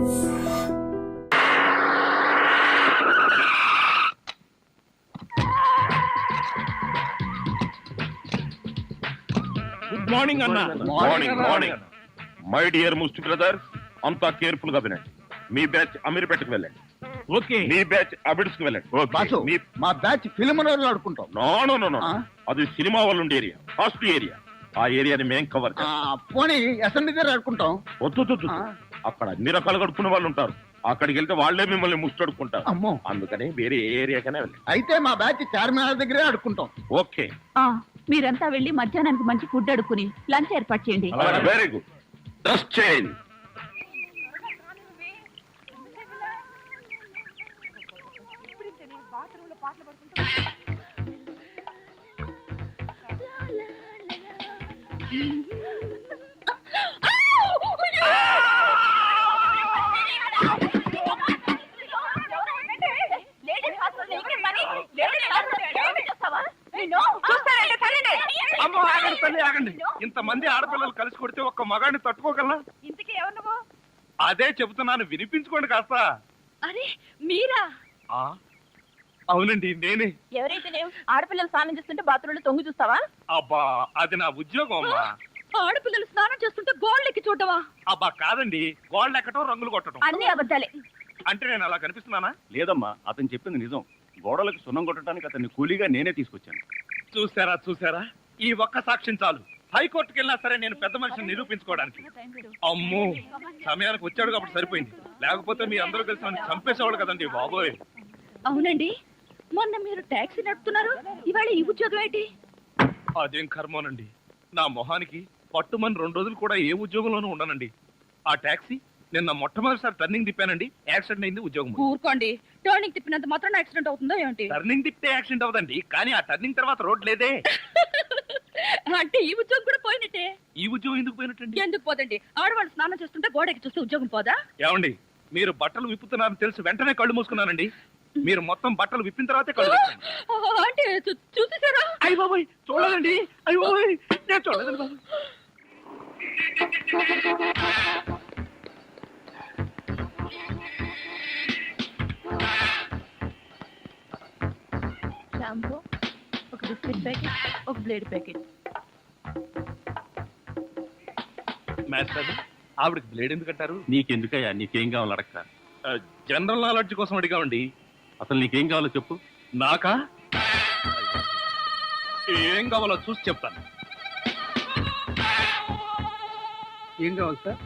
Good morning అన్న. Morning morning. My dear ముస్ట్ brother, అంతా careful గా వినండి. మీ బ్యాచ్ అమీర్పేటకు వెళ్ళండి. ఓకే. మీ బ్యాచ్ అబిడ్స్ కు వెళ్ళండి. బాసు, మా బ్యాచ్ ఫిల్మ్ రోజులు ఆడుకుంటాం. నో నో నో నో, అది సినిమా వాళ్ళు ఉండే ఏరియా, హాస్టల్ ఏరియా. ఆ ఏరియాని మేం కవర్ పోనీ అసెంబ్లీ దగ్గర ఆడుకుంటాం. వద్దు, అక్కడ అన్ని రకాలు కడుక్కునే వాళ్ళు ఉంటారు. అక్కడికి వెళ్తే వాళ్లే మిమ్మల్ని ముష్టడుకుంటారు. అమ్మో, అందుకని వేరే ఏరియాకనే వెళ్ళండి. అయితే మా బ్యాచ్ చార్మినార్ దగ్గరే ఆడుకుంటాం. ఓకే, మీరంతా వెళ్ళి మధ్యాహ్నానికి మంచి ఫుడ్ అడుక్కుని లంచ్ ఏర్పాటు చేయండి. Very good. Dress change. ఆగండి. ఇంతమంది ఆడపిల్లలు కలిసి కొడితే ఒక్క మగాడిని తట్టుకోగలనా? ఇంతకీ ఎవరు నువ్వు? అదే చెబుతున్నాను, వినిపించుకోండి కాస్త. అరే మీరా? అవునండి, నేనే. ఎవరైతే ఆడపిల్లలు స్నానం చేస్తుంటే బాత్రూంలో తొంగి చూస్తావా? అబ్బా, అది నా ఉద్యోగం అమ్మా. ఆడపిల్లలు స్నానం చేస్తుంటే గోళ్ళు ఎక్కి చూడవా? అబ్బా కాదండి, గోళ్ళు ఎక్కటం, రంగులు కొట్టడం. అన్ని అబద్ధాలే. అంటే నేను అలా కనిపిస్తున్నానా? లేదమ్మా, అతను చెప్పింది నిజం. గోడలకు సున్నం కొట్టడానికి అతన్ని కూలీగా నేనే తీసుకొచ్చాను. చూసారా, ఈ ఒక్క సాక్ష్యం చాలు. హైకోర్టుకి వెళ్ళినా సరే నేను పెద్ద మనిషిని నిరూపించుకోవడానికి. అమ్మో, సమయానికి వచ్చాడు కాబట్టి సరిపోయింది. లేకపోతే మీ అందరూ కలిసి నన్ను చంపేసేవాడు కదండి బాబోయ్. అవునండి, మొన్న మీరు టాక్సీ నడుపుతున్నారు, ఇవాళ ఈ ఉద్యోగం ఏంటి? అదేం కర్మోనండి, నా మొహానికి పట్టుమని 2 రోజులు కూడా ఏ ఉద్యోగంలోనూ ఉండనండి. ఆ టాక్సీ నిన్న మొట్టమొదటిసారి టర్నింగ్ తిప్పానండి, యాక్సిడెంట్ అయింది. ఉద్యోగం ఊరుకోండి, టర్నింగ్ తిప్పినంత మాత్రం యాక్సిడెంట్ అవుతుందో ఏంటి? టర్నింగ్ తిప్పితే యాక్సిడెంట్ అవదండి, కానీ ఆ టర్నింగ్ తర్వాత రోడ్ లేదే. అంటే ఈ ఉద్యోగం కూడా పోయినట్టే. ఈ ఉద్యోగం ఎందుకు పోయినట్టండి? ఎందుకు పోదండి, ఆడవాళ్ళు స్నానం చేస్తుంటే గోడకి చూస్తే ఉద్యోగం పోదా? ఏమండి, మీరు బట్టలు విప్పుతున్నారని తెలిసి వెంటనే కళ్ళు మూసుకున్నానండి. మీరు మొత్తం బట్టలు విప్పిన తర్వాతే కళ్ళు తెరిచాను. అంటే చూసేసారా? అయ్య బాబోయ్, చూడదండి. అయ్య బాబోయ్, నేను చూడదండి బాబు. షాంపూ, ఒక బిస్కెట్ ప్యాకెట్, ఒక బ్లేడ్ ప్యాకెట్. మాస్టర్, ఆవిడకి బ్లేడ్ ఎందుకు అంటారు? నీకెందుకయ్యా, నీకేం కావాలో అడగ. జనరల్ నాలెడ్జ్ కోసం అడిగామండి. అసలు నీకేం కావాలో చెప్పు. నాకా? ఏం కావాలో చూసి చెప్తాను. ఏం కావాలి సార్?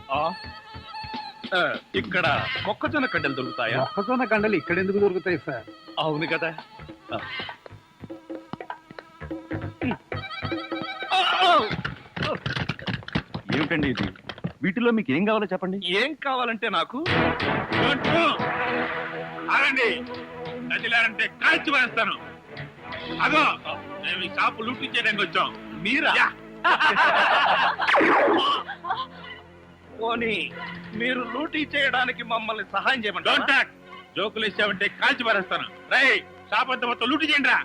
ఇక్కడ మొక్కజొన్న కండలు దొరుకుతాయా? మొక్కజొన్న కండలు ఇక్కడ ఎందుకు దొరుకుతాయి సార్? అవును కదా. ఏమిటండి ఇది? వీటిలో మీకు ఏం కావాలో చెప్పండి. ఏం కావాలంటే నాకు ఆగండి, నదిలారంటే కాల్చి వేస్తాను. అదో మేము ఈ షాపు లూటీ చేయడానికి వచ్చాం. మీరా? పోనీ మీరు లూటీ చేయడానికి మమ్మల్ని సహాయం చేయమంటారా? జోకులు ఇచ్చామంటే కాల్చి పారేస్తాను. రై, షాప్ అంతా మొత్తం లూటీ చేయండి రా.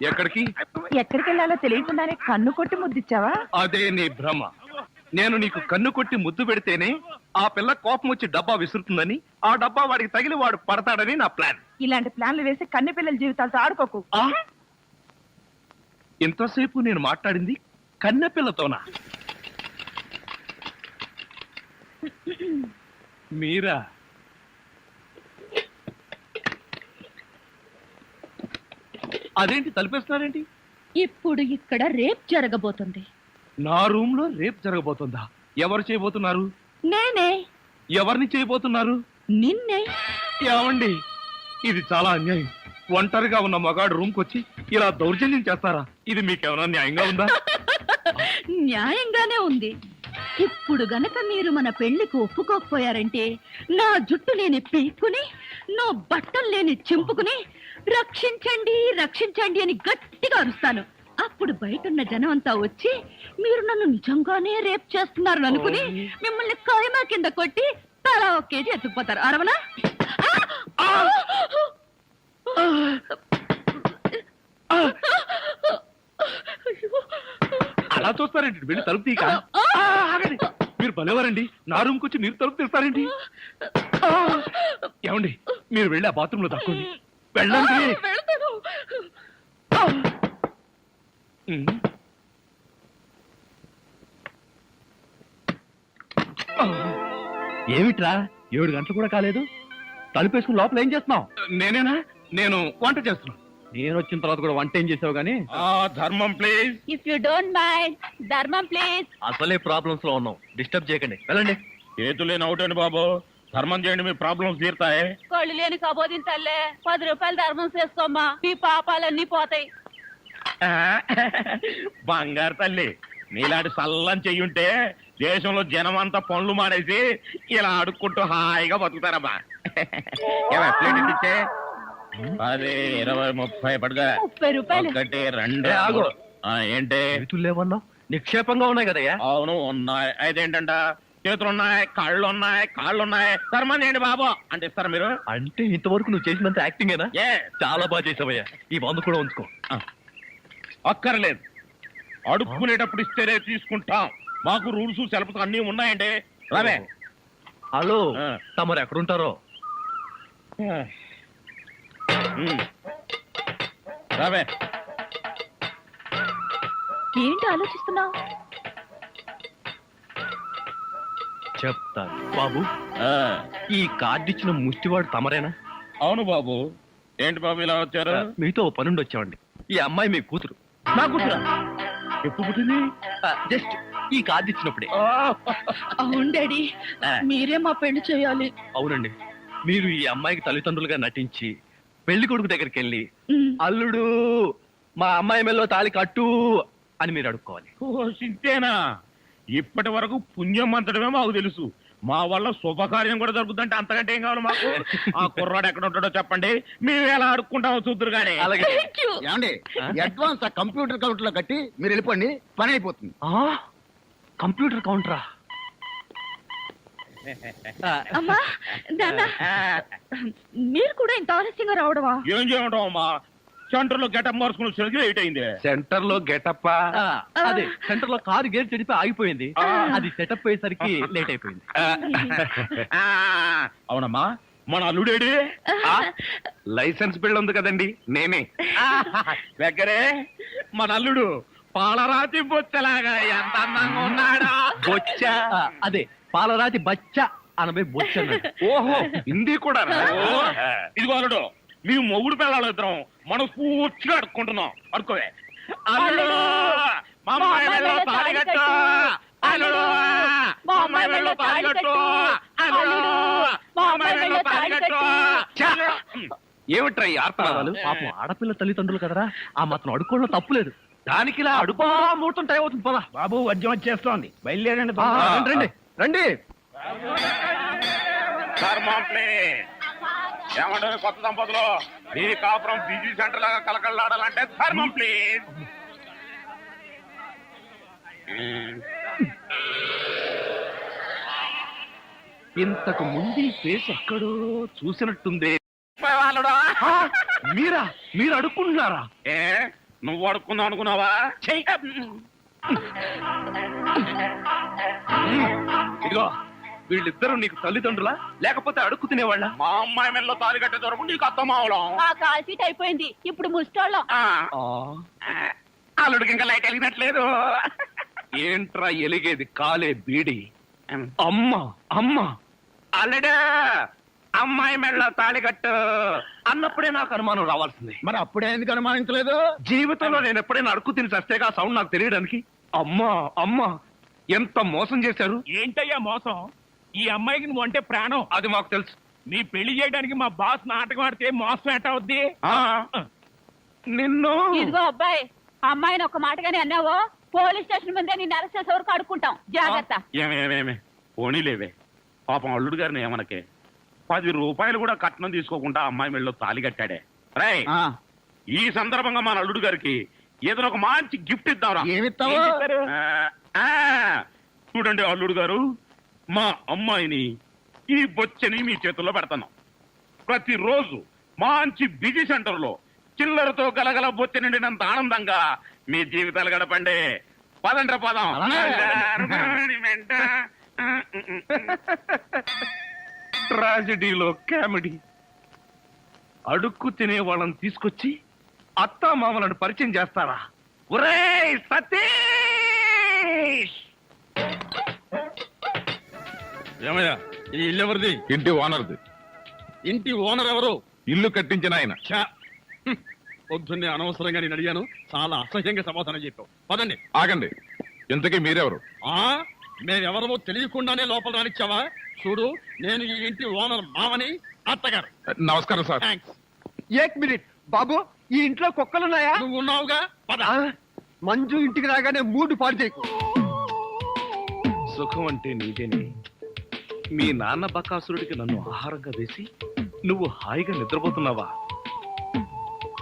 ఎక్కడికి? ఎక్కడికి వెళ్ళాలో తెలియకుండానే కన్ను కొట్టి ముద్దిచ్చావా? అదే నీ భ్రమ. నేను నీకు కన్ను కొట్టి ముద్దు పెడితేనే ఆ పిల్ల కోపం వచ్చి డబ్బా విసురుతుందని, ఆ డబ్బా వాడికి తగిలి వాడు పడతాడని నా ప్లాన్. ఇలాంటి ప్లాన్లు వేసి కన్నె పిల్లల జీవితాలతో ఆడుకోకు. ఇంతసేపు నేను మాట్లాడింది కన్నె పిల్లతోనా? మీరా? అదేంటి తలిపేస్తున్నారేంటి? ఇప్పుడు ఇక్కడ రేప్ జరగబోతుంది. నా రూమ్ లో రేప్ జరగబోతుందా? ఎవరు చేయబోతున్నారు? నేనే. ఎవరిని చేయబోతున్నారు? నిన్నే. ఏమండి, ఇది చాలా అన్యాయం. ఒంటరిగా ఉన్న మగాడు రూమ్ కొచ్చి ఇలా దౌర్జన్యం చేస్తారా? ఇది మీకేమైనా న్యాయంగా ఉందా? న్యాయంగానే ఉంది. ఇప్పుడు గనక మీరు మన పెళ్లికి ఒప్పుకోకపోయారంటే నా జుట్టు లేని పీక్కుని, నా బట్టలు లేని చింపుకుని రక్షించండి రక్షించండి అని గట్టిగా అరుస్తాను. ఇప్పుడు బయటున్న జనం అంతా వచ్చి మీరు నన్ను నిజంగానే రేప్ చేస్తున్నారు అనుకుని మిమ్మల్ని కాయమా కింద కొట్టి తలా ఒక కేజీ ఎత్తుకుపోతారు. అరవనా? అలా చూస్తారండి, వెళ్ళి తలుపు తీక. ఆగండి, మీరు భలేవారండి. నా రూమ్కి వచ్చి మీరు తలుపు తీస్తారండి. ఏమండి, మీరు వెళ్ళి ఆ బాత్రూంలో తక్కువండి. వెళ్ళండి. వెళ్తాను. ఏమిట్రా 7 గంటలు కూడా కాలేదు, తలుపేసుకుని లోపల ఏం చేస్తున్నావు? నేనేనా? నేను వంట చేస్తున్నాను. నేను వచ్చిన తర్వాత కూడా వంట ఏం చేసావు గానీ? ధర్మం please. If you don't mind, ధర్మం ప్లీజ్. అసలే ప్రాబ్లమ్స్ లో ఉన్నాం, డిస్టర్బ్ చేయకండి, వెళ్ళండి. చేతులేని అవుటండి బాబు, ధర్మం చేయండి, మీ ప్రాబ్లమ్స్ తీరుతాయి. కళ్ళు లేని కబోదిన తల్లే 10 రూపాయలు ధర్మం చేసుకోమ్మా, మీ పాపాలన్నీ పోతాయి. బంగారు తల్లి, నీలాంటి సల్లం చెయ్యుంటే దేశంలో జనం అంతా పనులు మానేసి ఇలా అడుక్కుంటూ హాయిగా బతుకుతారమ్మా. ప్లేట్ ఇచ్చే 10, 20, 30 పడుగా. 30 రూపాయలు. 1, 2. ఏ, ఆగు. ఏంటి? చేతులు లేవన్నావు, నిక్షేపంగా ఉన్నాయి కదయ్యా. అవును ఉన్నాయి. అయితే ఏంటంట, చేతులు ఉన్నాయి, కాళ్ళు ఉన్నాయి, ధర్మం చేయండి బాబు అంటే ఇస్తారా మీరు? అంటే ఇంతవరకు నువ్వు చేసినంత యాక్టింగేనా? ఏ చాలా బాగా చేసావయ్యా, ఈ వంద కూడా ఉంచుకో. అక్కర్లేదు, అడుక్కునేటప్పుడు ఇస్తేనే తీసుకుంటాం. మాకు రూల్స్ సెలవులు అన్ని ఉన్నాయండి. రావే. హలో, ఆ. తమరు ఎక్కడుంటారో? రావే. ఏంటి ఆలోచిస్తున్నావు? చెప్తాను బాబు. ఆ, ఈ కార్డు ఇచ్చిన ముష్టివాడు తమరేనా? అవును బాబు. ఏంటి బాబు ఇలా వచ్చారు? మీతో ఓ పనుండి వచ్చామండి. ఈ అమ్మాయి మీ కూతురు. నా కూతురా? ఎప్పుడు పుట్టింది? జస్ట్ ఈ కార్డు ఇచ్చినప్పుడే. అవును డాడీ, మీరే మా పెళ్లి చేయాలి. అవునండి, మీరు ఈ అమ్మాయికి తల్లిదండ్రులుగా నటించి పెళ్లి కొడుకు దగ్గరికి వెళ్ళి అల్లుడు మా అమ్మాయి మెల్లో తాళి కట్టు అని మీరు అడుక్కోవాలి. ఓ సింతేనా? ఇప్పటి వరకు పుణ్యం అంతటమే మాకు తెలుసు. మా వల్ల శుభకార్యం కూడా జరుగుతుందంటే అంతకంటే ఏం కావాలి మాకు? ఆ కుర్రాడు ఎక్కడ ఉంటాడో చెప్పండి, మేము ఎలా అడుక్కుంటామో చూద్దరు కానీ. అలాగే. ఏమండి, అడ్వాన్స్ ఆ కంప్యూటర్ కౌంటర్ లో కట్టి మీరు వెళ్ళిపోండి, పని అయిపోతుంది. కంప్యూటర్ కౌంటరా? అమ్మా నాన్న, మీరు కూడా ఇంత ఆలస్యంగా రావడమా? ఏం చేయమంటావు అమ్మా, సెంటర్ లో గెటప్ మార్చుకుని వచ్చేసరికి లేట్ అయింది. సెంటర్ లో గెటప్. అదే సెంటర్ లో కారు గేర్ చెడిపి ఆగిపోయింది, అది సెటప్ అయ్యేసరికి లేట్ అయిపోయింది. అవునమ్మా, మన అల్లుడేడి? లైసెన్స్ బిల్ ఉంది కదండి, నేనే. దగ్గరే మన అల్లుడు పాలరాతి బొచ్చలాగా ఎంత అందంగా ఉన్నాడా. బొచ్చ. అదే పాలరాతి బచ్చ అనబై బొచ్చ అన్నాడు. ఓహో, హిందీ కూడా. ఇదిగో అల్లుడు, మీ మొగుడు పిల్లలు ఇద్దరం మనం పూర్తిగా అడుక్కుంటున్నాం. అడుకోవే. అల్లుడు, మా అమ్మాయి మెడలో తాళి కట్టు. అల్లుడు, మా అమ్మాయి మెడలో తాళి కట్టు. అల్లుడు, మా అమ్మాయి మెడలో తాళి కట్టు. ఏమిట్రా ఈ ఆర్తనాదాలు? పాపం ఆడపిల్ల తల్లిదండ్రులు కదరా, ఆ మాత్రం అడుక్కోవడం తప్పులేదు. దానికి ఇలా అడుపా ముహూర్తం టైం అవుతుంది, పదా బాబు వద్యం వచ్చేస్తోంది, బయలుదేరండి. రండి రండి. ఏమంటే కొత్త దంపతులు, ఈ కాపురం బిజీ సెంటర్ లాగా కలకలాడాలంటే ధర్మం ప్లీజ్. ఇంతకు ముందు ఈ ఫేస్ ఎక్కడో చూసినట్టుంది. వాళ్ళడా? మీరా? మీరు అడుక్కుంటున్నారా? ఏ నువ్వు అడుక్కుందాం అనుకున్నావా? ఇదిగో, వీళ్ళిద్దరూ నీకు తల్లిదండ్రులా లేకపోతే అడుక్కు తినేవాళ్ళ? మా అమ్మాయి మెడలో తాళి కట్టే దొరకు నీకు అర్థం అవడం. ఆ కాల్ సీట్ అయిపోయింది, ఇప్పుడు ముస్టోళ్ళం. అల్లుడికి ఇంకా లైట్ వెలిగినట్లేదు. ఏంట్రా ఎలిగేది? కాలే బీడి. అమ్మా అమ్మా, అల్లుడు అమ్మాయి మెడలో తాళి కట్టు అన్నప్పుడే నాకు అనుమానం రావాల్సింది. మరి అప్పుడే ఎందుకు అనుమానించలేదు? జీవితంలో నేను ఎప్పుడైనా అడుక్కు తిని చస్తేగా సౌండ్ నాకు తెలియడానికి. అమ్మా అమ్మా, ఎంత మోసం చేశారు. ఏంటయ్యా మోసం? ఈ అమ్మాయికి నువ్వు అంటే ప్రాణం. అది మాకు తెలుసు. నీ పెళ్లి చేయడానికి మా బాస్ నాటకం ఆడితే మోసం ఎట్ట అవుద్ది? నిన్ను ఇదిగో అబ్బాయి, అమ్మాయిని ఒక మాటగానే అన్నావో పోలీస్ స్టేషన్ ముందే నిన్ను అరెస్ట్ చేసే వరకు అడుక్కుంటాం, జాగ్రత్త. ఏమేమేమే పోనీలేవే, పాపం అల్లుడు గారిని ఏమనకే. 10 రూపాయలు కూడా కట్నం తీసుకోకుండా అమ్మాయి మెడలో తాళి కట్టాడే. రై, ఆ, ఈ సందర్భంగా మన అల్లుడు గారికి ఏదైనా ఒక మంచి గిఫ్ట్ ఇద్దాంరా. ఏమిస్తావు? ఆ, చూడండి అల్లుడు గారు, మా అమ్మాయిని ఈ బొచ్చని మీ చేతుల్లో పెడతాను. ప్రతిరోజు మంచి బిజీ సెంటర్ లో చిల్లరతో గలగల బొచ్చ నిండినంత ఆనందంగా మీ జీవితాలు గడపండి. పదండ్ర పదం. ట్రాజడీలో కామెడీ. అడుక్కు తినే వాళ్ళని తీసుకొచ్చి అత్తా మామలను పరిచయం చేస్తారా? ఒరేయ్ సతీష్! ఏమయ్యా ఈ ఇల్లు ఎవరిది? ఇంటి ఓనర్ది. ఇంటి ఓనర్ ఎవరు? ఇల్లు కట్టించిన ఆయన. ఛా! హ్మ్. పొద్దున్నే అనవసరంగా నేను అడిగాను, చాలా అసహ్యంగా సమాధానం చెప్పావు. పదండి. ఆగండి, ఇంతకీ మీరెవరు? ఆ మేమెవరమో తెలియకుండానే లోపల రానిచ్చావా? చూడు, నేను ఈ ఇంటి ఓనర్ మామని, అత్తగారు. నమస్కారం సార్. థ్యాంక్స్. ఏక్ మినిట్ బాబు, ఈ ఇంట్లో కుక్కలున్నాయా? నువ్వు ఉన్నావుగా, పద. మంజు ఇంటికి రాగానే మూడు పాడు చేయకు. సుఖం అంటే నీదేనే. మీ నాన్న బకాసురుడికి నన్ను ఆహారంగా వేసి నువ్వు హాయిగా నిద్రపోతున్నావా?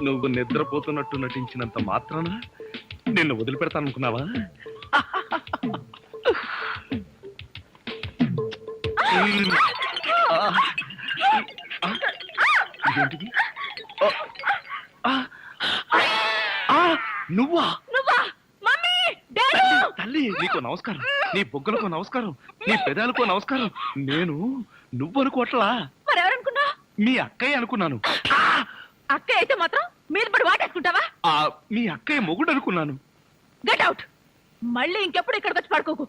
నువ్వు నిద్రపోతున్నట్టు నటించినంత మాత్రాన నిన్ను వదిలిపెడతాననుకున్నావా? ఇదేంటిది? నువ్వా? నువ్వా? Mummy, daddy! తల్లి, నీకు నమస్కారం. నీ బొగ్గలకు నమస్కారం, నీ పెదాలకు నమస్కారం. నేను నువ్వనుకోవట్లా, మరెవరనుకున్నా? మీ అక్కయ్య అనుకున్నాను. అక్క అయితే మాత్రం మీద పడి వాటేసుకుంటావా? మీ అక్కయ్య మొగుడు అనుకున్నాను. Get out. మళ్ళీ ఇంకెప్పుడు ఇక్కడికి వచ్చి పడుకోకు.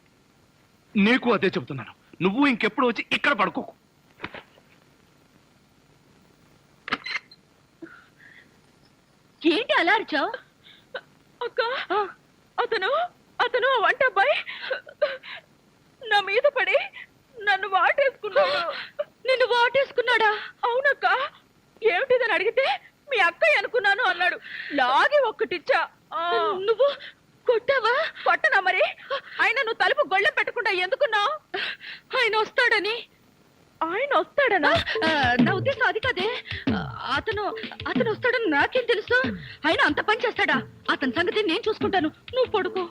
నీకు అదే చెబుతున్నాను, నువ్వు ఇంకెప్పుడు వచ్చి ఇక్కడ పడుకోకు. ఏంటి అలా అరిచావు? అక్క, అతను అతను వంట అబ్బాయి నా మీద పడి నన్ను వాటేసుకున్నాడు. నిన్ను వాటేసుకున్నాడా? అవునక్క. ఏమిటిదని అడిగితే మీ అక్కయ్య అనుకున్నాను అన్నాడు. లాగి ఒక్కటిచ్చా. నువ్వు కొట్టావా? కొట్టనా మరి. ఆయన నువ్వు తలుపు గొళ్ళెం పెట్టకుండా ఎందుకున్నావు? ఆయన వస్తాడని. ఆయన వస్తాడనా? నా ఉద్దేశం అది కాదే. అతను అతను వస్తాడని నాకేం తెలుసు? ఆయన అంత పని చేస్తాడా? అతని సంగతి నేను చూసుకుంటాను, నువ్వు పడుకో.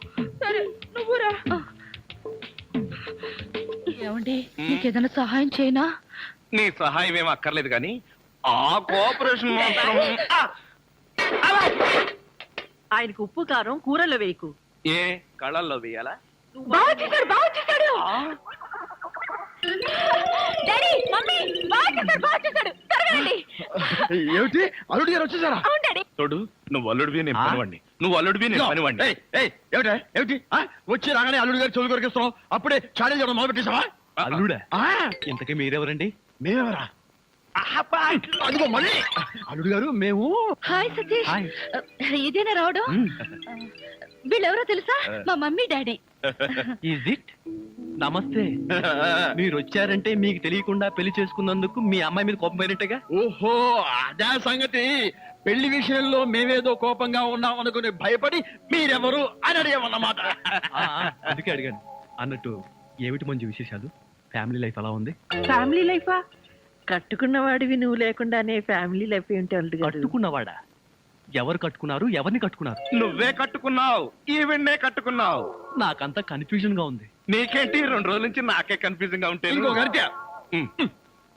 సరే, నువ్వురా. ఏమండి, నీకేదైనా సహాయం చేయనా? నీ సహాయం ఏం అక్కర్లేదు కానీ ఆ కోఆపరేషన్ మాత్రం. ఆయనకు ఉప్పు కారం కూరలో వేయకు. ఏ కళ్ళల్లో వేయాలా? బాగా చేశాడు, బాగా చేశాడు. డాడీ, మమ్మీ, బాగా చేశాడు, బాగా చేశాడు. త్వరగా రండి. ఏమిటి, అల్లుడు గారు వచ్చేసారా? అవును డాడీ. చూడు, నువ్వు అల్లుడివి నేను పనివాడిని, నువ్వు అల్లుడివి నేను పనివాడిని. ఏమిటి వచ్చి రాగానే అల్లుడు గారు చెవులు కొరికిస్తున్నావు? అప్పుడే చాడీ చేయడం మొదలు పెట్టేసావా? అల్లుడా? ఇంతకీ మీరెవరండి? మేమెవరా? అదిగో మళ్ళీ అల్లుడు గారు మేము. హాయ్ సతీష్. హాయ్. ఇదేనా రావడం? వీళ్ళెవరో తెలుసా? మా మమ్మీ డాడీ. Is it? నమస్తే. మీరు వచ్చారంటే మీకు తెలియకుండా పెళ్లి చేసుకున్నందుకు మీ అమ్మాయి మీద కోపం పోయినట్టుగా. ఓహో, అదే సంగతి. పెళ్లి విషయంలో మేమేదో కోపంగా ఉన్నాం అనుకుని భయపడి మీరెవరు అని అడిగామన్నమాట. అందుకే అడిగాను. అన్నట్టు ఏమిటి మంచి విశేషాలు? ఫ్యామిలీ లైఫ్ ఎలా ఉంది? ఫ్యామిలీ లైఫా? కట్టుకున్నవాడివి నువ్వు లేకుండానే ఫ్యామిలీ లైఫ్ ఏంటి అల్లుడు గారు? కట్టుకున్నవాడా? ఎవరు కట్టుకున్నారు? ఎవరిని కట్టుకున్నారు? నువ్వే కట్టుకున్నావు, ఈవెన్నే కట్టుకున్నావు. నాకంతా కన్ఫ్యూజన్ గా ఉంది. నీకేంటి, 2 రోజుల నుంచి నాకే కన్ఫ్యూజింగ్ గా ఉంటే. ఇంకో గరిట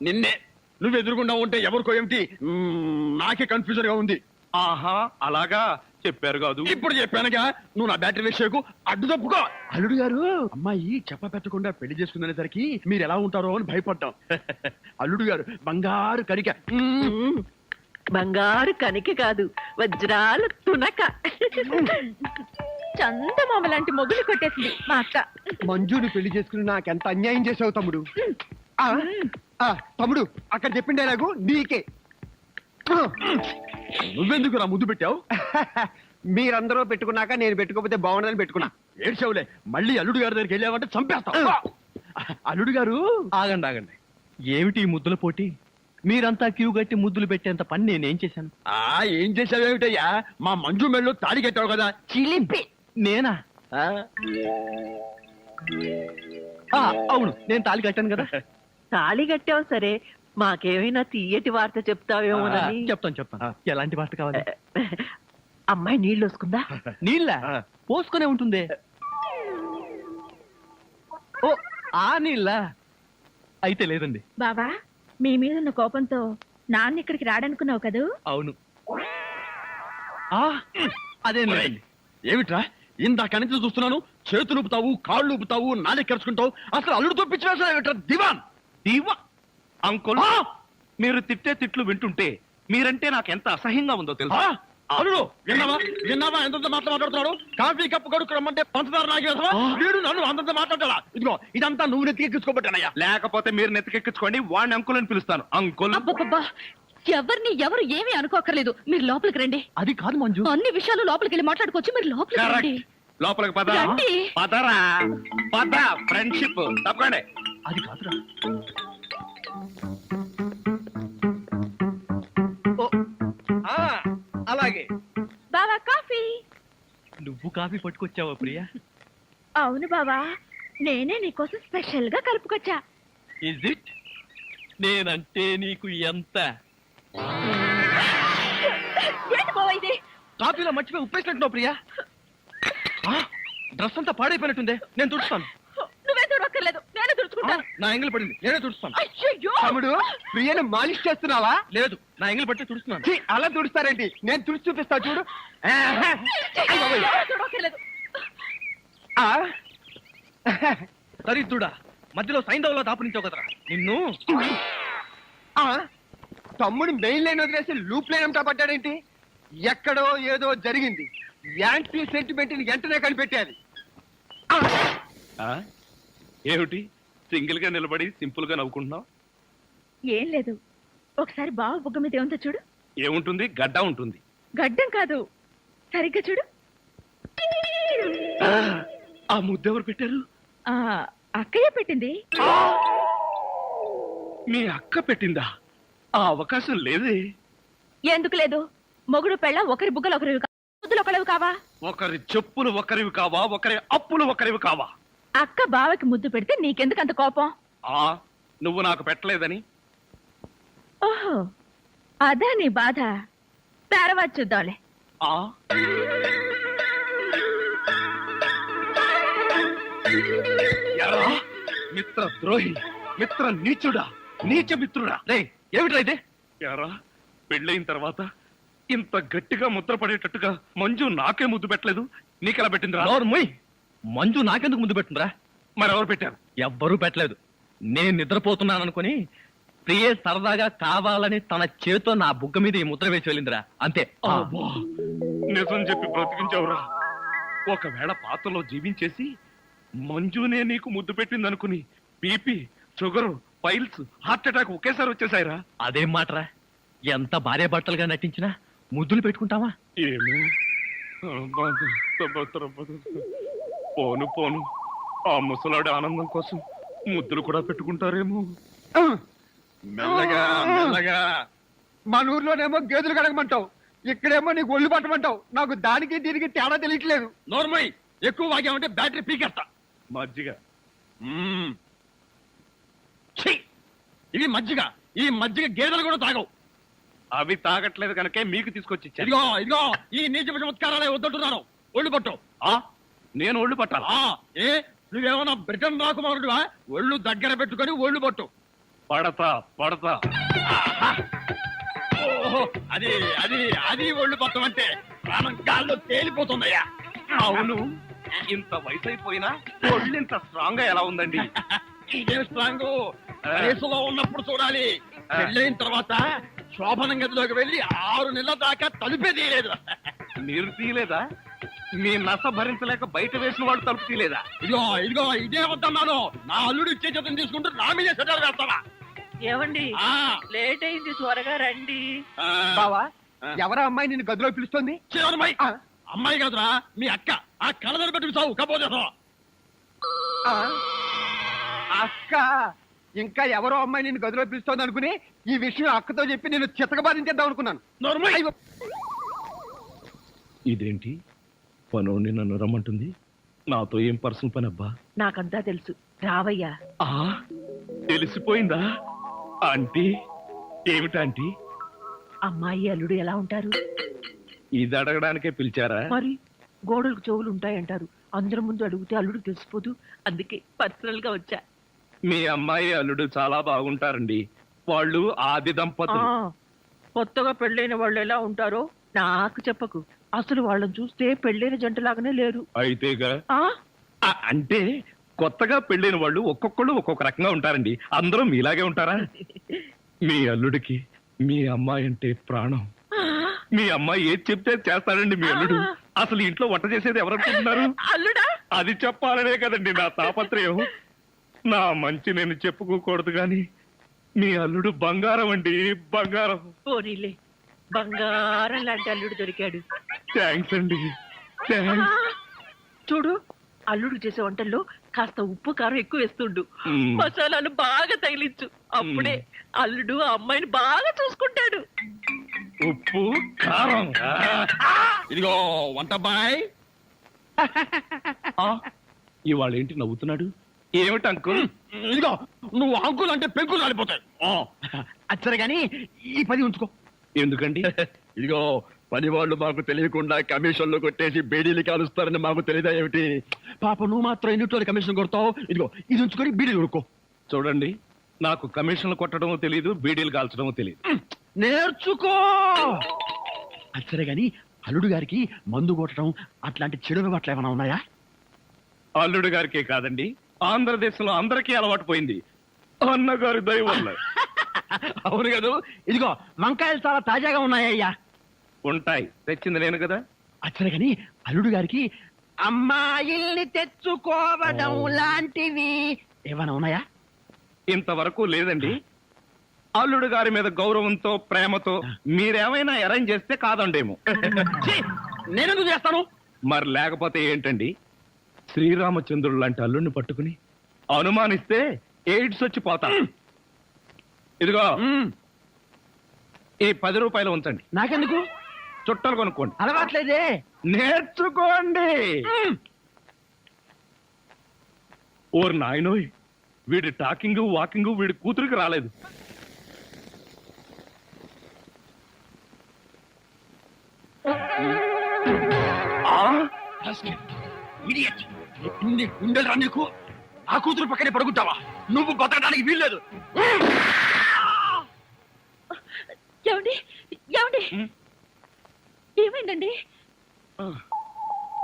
నిన్నే నువ్వు ఎదురుగుండా ఉంటే ఎవరికో ఏమిటి నాకే కన్ఫ్యూజన్ గా ఉంది. ఆహా, అలాగా చెప్పారు కాదు. ఇప్పుడు చెప్పానుగా, నువ్వు నా బ్యాటరీ విషయకు అడ్డు తప్పుకో. అల్లుడు గారు, అమ్మాయి చెప్ప పెట్టకుండా పెళ్లి చేసుకునేసరికి మీరు ఎలా ఉంటారో అని భయపడ్డాం. అల్లుడు గారు బంగారు కరిక. బంగారు కనిక కాదు, వజ్రాల తునక. చందమామ లాంటి మొగులు కొట్టేసింది మా అక్క. మంజుని పెళ్లి చేసుకుని నాకెంత అన్యాయం చేసావు తమ్ముడు. తమ్ముడు, అక్కడ చెప్పిండే నాకు నీకే. నువ్వెందుకు నా ముద్దు పెట్టావు? మీరందరూ పెట్టుకున్నాక నేను పెట్టుకోకపోతే బాగుండదని పెట్టుకున్నా. ఏడ్చావులే, మళ్ళీ అల్లుడు గారి దగ్గరికి వెళ్ళావంటే చంపేస్తావు. అల్లుడు గారు, ఆగండి ఆగండి. ఏమిటి ఈ ముద్దుల పోటీ? మీరంతా క్యూ కట్టి ముద్దులు పెట్టేంత పని నేనేం చేశాను? ఏం చేసావేమిటయ్యా? మా మంజు మెళ్ళు తాడి కట్టావు కదా, చిలిపి. నేనా? అవును, నేను తాళి కట్టాను కదా. తాళి కట్టావు సరే, మాకేమైనా తీయటి వార్త చెప్తావేమోనని. చెప్తాను. ఎలాంటి వార్త కావాలి? అమ్మాయి నీళ్ళు వస్తుందా? నీళ్ళ పోసుకునే ఉంటుంది. ఓ ఆ నీళ్ళ అయితే లేదండి. బావా మీ మీద ఉన్న కోపంతో నాన్న ఇక్కడికి రాడనుకున్నావు కదూ? అవును. అదేం లేదండి. ఏమిట్రా ఇందాక నుంచి చూస్తున్నాను, చేతులు ఊపుతావు, కాళ్ళు ఊపుతావు, నాలుకెరుచుకుంటావు. అసలు అల్లుడితో పిచ్చి వేసా ఏమిట్రా దివాన్? దీవా అంకుల్, మీరు తిట్టే తిట్లు వింటుంటే మీరంటే నాకు ఎంత అసహ్యంగా ఉందో తెలుసా? అల్లుడు విన్నావా విన్నావా ఎంత మాట్లాడుతున్నాడు? కాఫీ కప్పు కొడుకు రమ్మంటే పంచదార నాగేసా వీడు నన్ను అంతంత మాట్లాడాలా? ఇదిగో ఇదంతా నువ్వు నెత్తికెక్కించుకోబట్టానయ్యా. లేకపోతే మీరు నెత్తికెక్కించుకోండి, వాడిని అంకుల్ అని పిలుస్తాను. అంకుల్ అబ్బబ్బబ్బా ఎవరిని ఎవరు ఏమీ అనుకోకర్లేదు. మీరు లోపలికి రండి. అది కాదు మంజు. అన్ని విషయాలు లోపలికి వెళ్ళి మాట్లాడుకోవచ్చు. మీరు లోపలికి రండి. కరెక్ట్. లోపలికి పద. రండి. పదరా పద. ఫ్రెండ్షిప్ తప్పకండి. అది కాదురా. అలాగే. బావా కాఫీ. నువ్వు కాఫీ పట్టుకొచ్చావా ప్రియా? అవును బావా, నేనే నీకోసం స్పెషల్ గా కలుపుకొచ్చా. Is it? నేనంటే నీకు ఎంత? ఏంటి బావా ఇది? కాఫీలో మర్చిపోయి ఉప్పేసినట్టున్నావు ప్రియా. డ్రెస్ అంతా పాడైపోయినట్టుందే. నేను తుడుస్తాను. నువ్వే చూడక్కర్లేదు, నేనే తుడుచుకుంటాను. నా ఎంగిల్ పడింది, నేనే తుడుస్తాను. అయ్యయ్యో. తమ్ముడు ప్రియను మాలిష్ చేస్తున్నావా? లేదు, నా ఎంగిల్ పట్టి తుడుస్తున్నాను. ఛీ, అలా తుడుస్తారేంటి? నేను తుడిచి చూపిస్తా చూడు. ఎవరు చూడక్కర్లేదు. దరిద్రుడా, మధ్యలో సైంధవులో దాపురించావు కదరా నిన్ను. తమ్ముడు మెయిన్ లైన్ వదిలేసి లూప్ లైన్ అంతా పడ్డాడేంటి? ఎక్కడో ఏదో జరిగింది. యాంటీ సెంటిమెంట్ ని వెంటనే కనిపెట్టాలి. ఏమిటి సింగిల్ గా నిలబడి సింపుల్ గా నవ్వుకుంటున్నావు? ఏం లేదు, ఒకసారి బావ బుగ్గ మీద ఏముందో చూడు. ఏముంటుంది? గడ్డ ఉంటుంది. గడ్డం కాదు, సరిగ్గా చూడు. ఆ ముద్ద ఎవరు పెట్టారు? ఆ అక్కయ్య పెట్టింది. మీ అక్క పెట్టిందా? ఆ అవకాశం లేదే. ఎందుకు లేదు? మొగుడు పెళ్ళ ఒకరి బుగ్గలు ఒకరివి ముద్దులు ఒకరివి కావా? ఒకరి చెప్పులు ఒకరివి కావా? ఒకరి అప్పులు ఒకరివి కావా? అక్క బావకి ముద్దు పెడితే నీకెందుకు అంత కోపం? నువ్వు నాకు పెట్టలేదని. ఓహో, అదా నీ బాధ. తర్వాత చూద్దాంలే. ఎరా మిత్ర ద్రోహి, మిత్ర నీచుడా, నీచ మిత్రుడా. ఏమిట్రా ఇదే? ఎరా పెళ్ళైన తర్వాత ఇంత గట్టిగా ముద్ర పడేటట్టుగా మంజు నాకే ముద్దు పెట్టలేదు, నీకెలా పెట్టిందిరా? మొయ్. మంజు నాకెందుకు ముందు పెట్టుందిరా? మరెవరు పెట్టారు? ఎవ్వరూ పెట్టలేదు. నేను నిద్రపోతున్నాను అనుకుని ప్రియే సరదాగా కావాలని తన చేతితో నా బుగ్గ మీద ఈ ముద్ర వేసి వెళ్ళిందిరా, అంతే. అబ్బా, నిజం చెప్పి బ్రతికించావురా. ఒకవేళ పాత్రలో జీవించేసి మంజునే నీకు ముద్దు పెట్టింది అనుకుని BP, sugar, piles, heart attack ఒకేసారి వచ్చేసాయిరా. అదేం మాటరా? ఎంత భార్య భర్తలుగా నటించినా ముద్దులు పెట్టుకుంటావా? ఏమో, పోను పోను ఆ ముసలాడి ఆనందం కోసం ముద్దులు కూడా పెట్టుకుంటారేమో. మెల్లగా మెల్లగా. మన ఊర్లోనేమో గేదెలు కడగమంటావు, ఇక్కడేమో నీకు ఒళ్ళు పట్టమంటావు. నాకు దానికి దీనికి తేడా తెలియట్లేదు. నోర్మై ఎక్కువ వాగామంటే బ్యాటరీ పీకెత్తా. మజ్జిగ. ఛీ! ఇవి మజ్జిగ. ఈ మజ్జిగ గేదెలు కూడా తాగవు. అవి తాగట్లేదు కనుకే మీకు తీసుకొచ్చి ఇచ్చాను. ఇదిగో ఇదిగో ఈ నీచ చమత్కారాలే వద్దంటున్నాను. ఒళ్ళు పట్టు. నేను ఒళ్ళు పట్టాలా? ఏ నువ్వేమన్నా బ్రిటన్ రాకుమారుడువా? ఒళ్ళు దగ్గర పెట్టుకొని ఒళ్ళు పట్టు. పడతా పడతా. ఓహో, అది అది అది ఒళ్ళు పట్టం అంటే ప్రాణం గాల్లో తేలిపోతుందయ్యా. అవును, ఇంత వయసు అయిపోయినా ఒళ్ళు ఇంత స్ట్రాంగ్ గా ఎలా ఉందండి? ఇదే స్ట్రాంగ్ వయసులో ఉన్నప్పుడు చూడాలి. పెళ్ళైన తర్వాత శోభనం గదిలోకి వెళ్ళి 6 నెలల దాకా తలుపే తీయలేదు. మీరు తీయలేదా? మీ నస భరించలేక బయట వేసిన వాళ్ళు తలుపు తీయలేదా? ఇదిగో ఇదిగో ఇదే వద్దన్నాను. నా అల్లుడు ఇచ్చే చేతం తీసుకుంటూ నా మీదే సెటల్ వేస్తావా? ఏమండి ఆ, లేట్ అయింది, త్వరగా రండి. ఆ. బావా, ఎవరా అమ్మాయి నిన్ను గదిలో పిలుస్తోంది? చిన్నమ్మాయి. అమ్మాయి కాదురా మీ అక్క. ఆ కళ్ళదర పెట్టి చావు కపోతే అక్క, ఇంకా ఎవరో అమ్మాయి నిన్ను గదిలో పిలుస్తోంది అనుకుని ఈ విషయం అక్కతో చెప్పి నేను చితకబాధించేద్దాం అనుకున్నాను. నోర్మై. ఇదేంటి పనోడిని నన్ను రమ్మంటుంది? నాతో ఏం పర్సనల్ పని అబ్బా? నాకంతా తెలుసు, రావయ్యా. తెలిసిపోయిందా? ఆంటీ ఏమిటంటీ? అమ్మాయి అల్లుడు ఎలా ఉంటారు? ఇది అడగడానికే పిలిచారా? మరి గోడలకు చెవులు ఉంటాయంటారు, అందరి ముందు అడిగితే అల్లుడు తెలిసిపోదు, అందుకే పర్సనల్ గా వచ్చా. మీ అమ్మాయి అల్లుడు చాలా బాగుంటారండి. వాళ్ళు ఆది ఆ, దంపతులు. కొత్తగా పెళ్ళైన వాళ్ళు ఎలా ఉంటారో నాకు చెప్పకు. అసలు వాళ్ళని చూస్తే పెళ్ళైన జంటలాగానే లేరు. అయితేగా ఆ అంటే కొత్తగా పెళ్ళైన వాళ్ళు ఒక్కొక్కళ్ళు ఒక్కొక్క రకంగా ఉంటారండి. అందరూ మీలాగే ఉంటారా? మీ అల్లుడికి మీ అమ్మాయి అంటే ప్రాణం. మీ అమ్మాయి ఏది చెప్తే చేస్తాడండి మీ అల్లుడు. అసలు ఇంట్లో వంట చేసేది ఎవరనుకుంటున్నారు? అల్లుడా అది చెప్పాలనే కదండి నా తాపత్రయం. నా మంచి నేను చెప్పుకోకూడదు గాని మీ అల్లుడు బంగారం అండి, బంగారం. పోనీలే, బంగారం లాంటి అల్లుడు దొరికాడు. థ్యాంక్స్ అండి, థ్యాంక్స్. చూడు, అల్లుడు చేసే వంటల్లో కాస్త ఉప్పు కారం ఎక్కువ వేస్తుండు, మ్మ్. మసాలాలు బాగా తగిలించు. అప్పుడే అల్లుడు ఆ అమ్మాయిని బాగా చూసుకుంటాడు. ఉప్పు కారం. ఇదిగో వంటబ్బాయ్, ఇవాళ ఏంటి నవ్వుతున్నాడు? ఏమిటి అంకుల్? ఇదిగో నువ్వు అంకుల్ అంటే పెంకులు రాలిపోతాయి. అచ్చరే గాని ఈ 10 ఉంచుకో. ఎందుకండి? ఇదిగో పని వాళ్ళు మాకు తెలియకుండా కమిషన్లు కొట్టేసి బేడీలు కాలుస్తారని మాకు తెలియదా ఏమిటి? పాప నువ్వు మాత్రం ఎన్నిట్లో కమిషన్ కొడతావు. ఇదిగో ఇది ఉంచుకొని బీడీలు కొనుక్కో. చూడండి, నాకు కమిషన్లు కొట్టడమో తెలియదు, బీడీలు కాల్చడమో తెలియదు. నేర్చుకో. అచ్చరే గాని అల్లుడు గారికి మందు కొట్టడం అట్లాంటి చెడు అలవాట్లు ఏమైనా ఉన్నాయా? అల్లుడు గారికే కాదండి, ఆంధ్రదేశంలో అందరికీ అలవాటు పోయింది అన్నగారి దయ వల్ల. అవును కదా. ఇదిగో వంకాయలు చాలా తాజాగా ఉన్నాయ్యా. ఉంటాయి, తెచ్చింది నేను కదా. అచ్చరే గాని అల్లుడు గారికి అమ్మాయిల్ని తెచ్చుకోవడం లాంటివి ఏమైనా ఉన్నాయా? ఇంతవరకు లేదండి. అల్లుడు గారి మీద గౌరవంతో ప్రేమతో మీరేమైనా అరేంజ్ చేస్తే కాదండేమో. ఛీ, నేనెందుకు చేస్తాను? మరి లేకపోతే ఏంటండి? శ్రీరామచంద్రుడు లాంటి అల్లుడిని పట్టుకుని అనుమానిస్తే ఎయిడ్స్ వచ్చి పోతా. ఇదిగో ఈ 10 రూపాయలు ఉంచండి. నాకెందుకు? చుట్టలు కొనుక్కోండి. అలవాట్లేదే. నేర్చుకోండి. ఓర్ నాయనోయ్, వీడి టాకింగ్ వాకింగ్ వీడి కూతురికి రాలేదు. ఇన్ని గుండెలరా నీకు? ఆ కూతురు పక్కనే పడుకుంటావా? నువ్వు బతకడానికి వీల్లేదు. ఏమండి, ఏమండి, ఏమైందండి?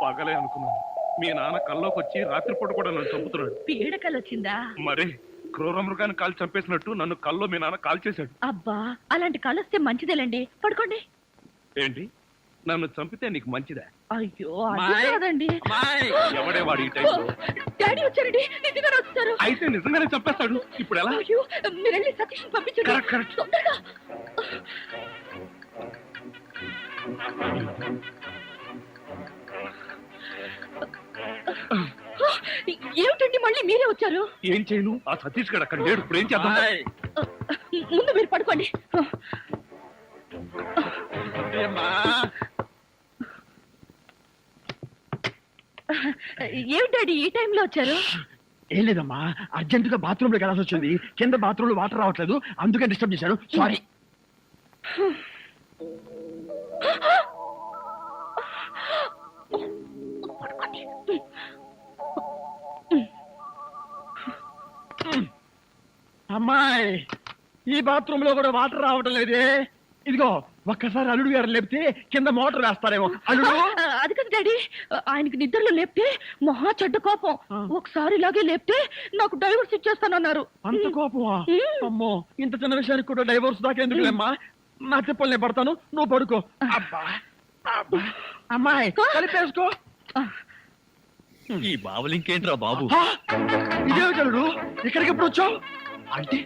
పగలే అనుకున్నాను. మీ నాన్న కల్లోకి వచ్చి రాత్రిపూట కూడా నన్ను చంపుతున్నాడు. పీడకలు వచ్చిందా? మరి క్రూర మృగాన్ని కాల్ చంపేసినట్టు నన్ను కల్లో మీ నాన్న కాల్ చేశాడు. అబ్బా, అలాంటి కలొస్తే మంచిదేలండి. పడుకోండి. ఏంటి, నన్ను చంపితే నీకు మంచిదా? అయ్యో, అది అమ్మాయి. కాదండి. ఎవడే వాడు ఈ టైంలో? డాడీ వచ్చారండి, నిజంగానే వచ్చారు. అయితే నిజంగానే చంపేస్తాడు. ఇప్పుడు ఎలా? అయ్యో, మీరు వెళ్ళి సతీష్ పంపించండి. Correct, correct. తొందరగా. ఏమిటండి మళ్ళీ మీరే వచ్చారు? ఏం చేయను, ఆ సతీష్ గడు అక్కడ లేడు. ఇప్పుడు ఏం చేద్దాం? ముందు మీరు పడుకోండి. ఏమిటి డాడీ ఈ టైంలో వచ్చారు? ఏం లేదమ్మా, అర్జెంటుగా బాత్రూమ్ లోకి వెళ్ళాల్సి వచ్చింది. కింద బాత్రూమ్ లో వాటర్ రావట్లేదు, అందుకే డిస్టర్బ్ చేశాను. సారీ. అమ్మాయి, ఈ బాత్రూమ్ లో కూడా వాటర్ రావటం లేదే. ఇదిగో ఒక్కసారి అల్లుడు గారు లేపితే కింద మోటార్ వేస్తారేమో. అల్లుడు, అది కదా డాడీ, ఆయనకి నిద్రలో లేపితే మహా చెడ్డ కోపం. ఒకసారి ఇలాగే లేపితే నాకు డైవర్స్ ఇచ్చేస్తానన్నారు. అంత కోపమా? అమ్మో, ఇంత చిన్న విషయానికి కూడా డైవోర్స్ దాకా ఎందుకులేమ్మా? నా చెప్పులు నేను పడతాను, నువ్వు పడుకో. అబ్బా అబ్బా. అమ్మాయి కలిపేసుకో. ఈ బాబులు ఇంకేంట్రా బాబు? ఇదేమిటల్లుడు, ఇక్కడికి ఎప్పుడు వచ్చావు? అంటే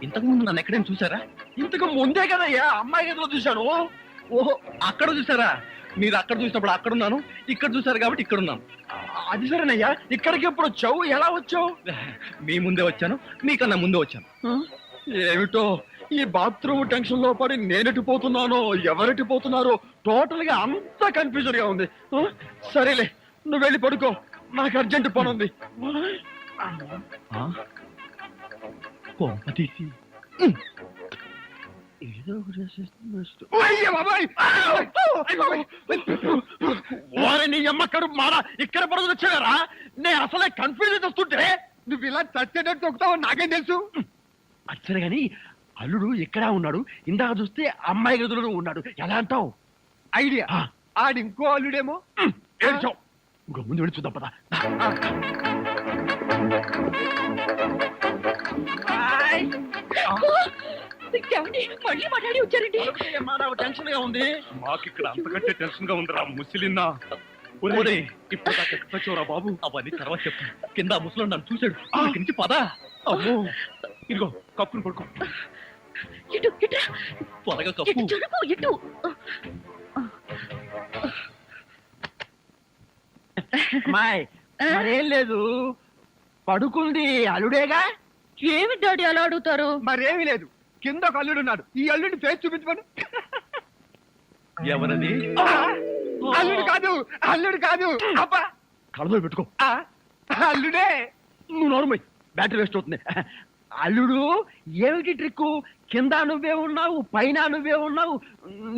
ఇంతకు ముందు నన్ను ఎక్కడైనా చూసారా? ఇంతకు ముందే కదయ్యా అమ్మాయి గదిలో చూశాను. ఓహో, అక్కడ చూసారా? మీరు అక్కడ చూసినప్పుడు అక్కడున్నాను, ఇక్కడ చూసారు కాబట్టి ఇక్కడున్నాను. అది సరేనయ్యా, ఇక్కడికి ఎప్పుడు వచ్చావు? ఎలా వచ్చావు? మీ ముందే వచ్చాను, మీకన్నా ముందే వచ్చాను. ఏమిటో ఈ బాత్రూమ్ టెన్షన్ లో పడి నేనెటు పోతున్నానో ఎవరెటు పోతున్నారో టోటల్ గా అంతా కన్ఫ్యూజన్ గా ఉంది. సరేలే, నువ్వు వెళ్ళి పడుకో, నాకు అర్జెంట్ పని ఉంది. కొంప తీసి ఏదో ఒకటి చేసేస్తే best. అయ్య బాబాయ్! ఓరి నీ అమ్మ కడుపు మాడ ఇక్కడ పడుతుంది వచ్చారా? నేను అసలే కన్ఫ్యూజ్ వస్తుంటే నువ్వు ఇలా చచ్చేటట్టు తొక్కుతావు నాకేం తెలుసు. అచ్చరే గాని అల్లుడు ఇక్కడ ఉన్నాడు, ఇందాక చూస్తే అమ్మాయి గదిలో ఉన్నాడు, ఎలా అంటావు? ఐడియా ఆడి ఇంకో అల్లుడేమో. ఏడ్చావు ఇంకో ముందు వెళ్ళి చూద్దాం పదా. ఏమండి మళ్ళీ మాట్లాడి వచ్చారండి? టెన్షన్ గా ఉంది. మాకు ఇక్కడ అంతకంటే టెన్షన్ గా ఉందిరా ముసిలిన్నా. ఒరేయ్, ఇప్పుడు దాకా ఎక్కడ వచ్చావురా బాబు? అవన్నీ తర్వాత చెప్పు. కింద ఆ ముసలోడు నన్ను చూశాడు, ఇక్కడి నుంచి పదా. అమ్మో, ఇదిగో కప్పుని పడుకో. ఇటు ఇటు త్వరగా ఇటు కప్పు. జరుగు ఇటు. అమ్మాయి మరేం లేదు, పడుకుంది అల్లుడేగా. ఏమి డాడీ అలా అడుగుతారు? మరేమీ లేదు, కింద ఒక అల్లుడు ఉన్నాడు. ఈ అల్లుడిని ఫేస్ చూపించమను. ఎవరది? అల్లుడు కాదు, అల్లుడు కాదు. అబ్బా కళ్ళలో పెట్టుకో. అల్లుడే. నువ్వు నోరుమోయ్, బ్యాటరీ వేస్ట్ అవుతుంది. అల్లుడు ఏమిటి ట్రిక్? కింద నువ్వే ఉన్నావు, పైన నువ్వే ఉన్నావు.